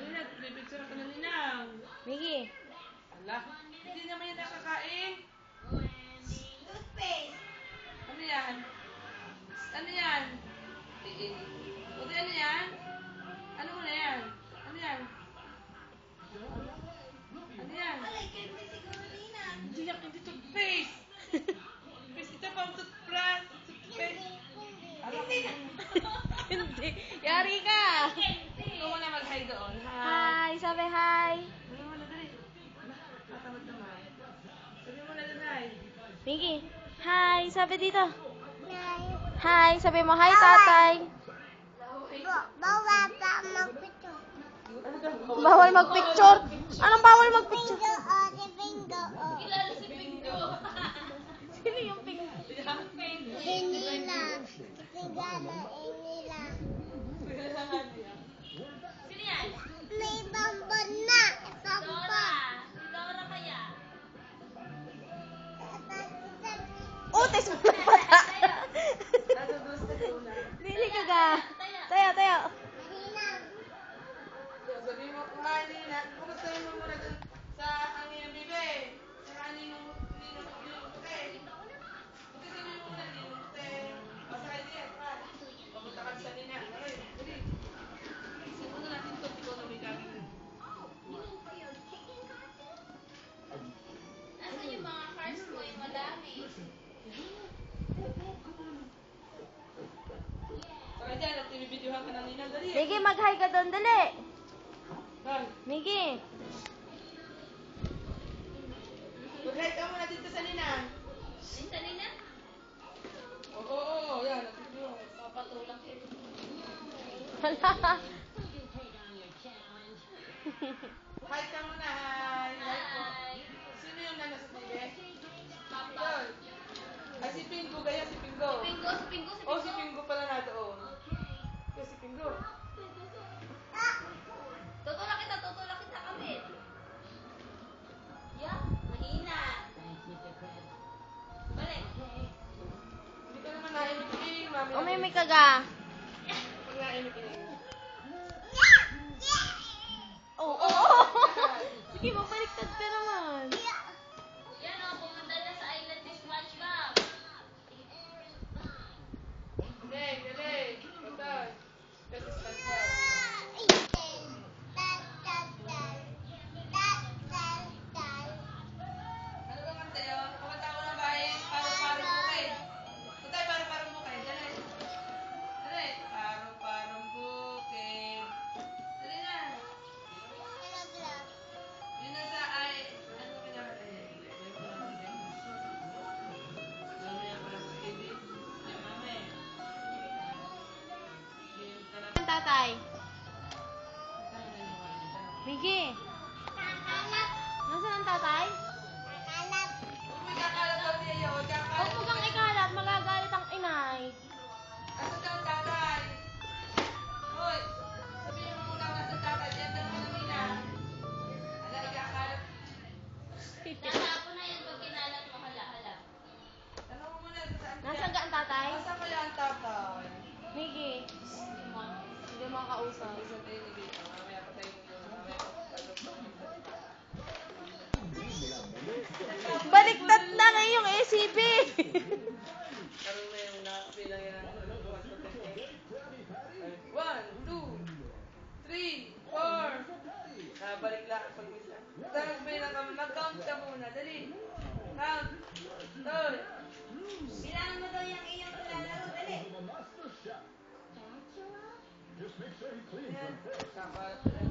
Ano na, pipicture ka na ninaw. Miggy. Ala, hindi naman yan nakakain. Toothpaste. Ano yan? Ano yan? Buti ano yan? Ano mo na yan? Ano yan? Ano yan? Alay, kayo may siguro nina. Hindi yan, hindi toothpaste. Toothpaste, ito pang toothbrush. Toothpaste. Alam ko na. Hindi. Yari ka. Ikaw mo na mag-hi doon. Hi. Sabi hi. Ano mo na, dali. Matamad naman. Sabi mo na doon, hi. Miggy. Hi. Sabi dito. Hi. Sabi mo hi, tatay. Bawal pa magpito. Bawal magpicture. Anong bawal magpicture? Bingo. Kilala si Pingo. Sino yung pink? Hinila. Tingala, hinila. Sino yan? May bambon na. Bambon. Dora kaya? Utis mo na pata. Nadudus na tuna. Dili ka ga. Tayo. Sabi mo, kumain na. Kumustahin mo muna dun sa aming bibe. Sa kaninong puti. Kumustahin mo muna ninong puti. Masakay diyan, pa. Papunta ka sa nina. Aray, dali. Simulan natin ito. Ikaw na may gagawin. Nasaan yung mga cars mo? Yung madami. Sakay diyan at ibibidyohan ka ng nina. Dali. Miggy, mag-hi ka doon. Dali. Dali. Miggy. Mag-hi ka muna dito sa nina. Sa nina? Oo. Yan. Natibyo. Papatulak yun. Hala. Hi ka muna. Hi. Sino yung nana sa TV? Yun. Ay, si Pingo. Gaya si Pingo. Pingo. Oh, si Pingo pala na doon. Yes, si Pingo. Tutulak kita kami. Yeah, mahina. Balik. Hindi ka naman naimikiling, mami. Umimik ka ga. Pag naimikiling. Oo. Sige, mabaliktad ka naman. Yan o, pumunta na sa island ni SpongeBob. Galing. Patay. Kasi SpongeBob. Ano ba kanta yun? Kumanta ko na ba eh? Parang-parang bukid. Patay, parang-parang bukid. Dali. Parang-parang bukid. Dali na. Yun na sa ay... Ano ba pinakatay? Mamaya pa lang sa edit. Ay, mamaya. Yun ka lang. Tatay. Miggy. Nasaan ang tatay? Huwag mo ikakalat daw niya yun. Huwag Ikakalat. mo kang ikalat. Magagalit ang inay. Asan daw ang tatay? Hoy! Sabihin mo muna asan ang tatay. Diyan daw ang nina. Ala, ikakalat. Natapo na yun pag kinalat mo. Hala. Tanong mo muna kung saan Nasaan ka ang tatay? Nasaan kaya ang tatay? Miggy. Hindi makausap. Isang tayo ni Bita. Mamaya pa tayo muna. Mamaya pa Baliktad na ngayong ACB. Karoon na yung nakapilang yan. 1, 2, 3, 4. Balik lang pag isa. Tapos bilang kami. Mag-count ka muna. Dali. Count. 2. Bilangan mo daw yung iyong lalaro. Dali. Yan. Kakalat.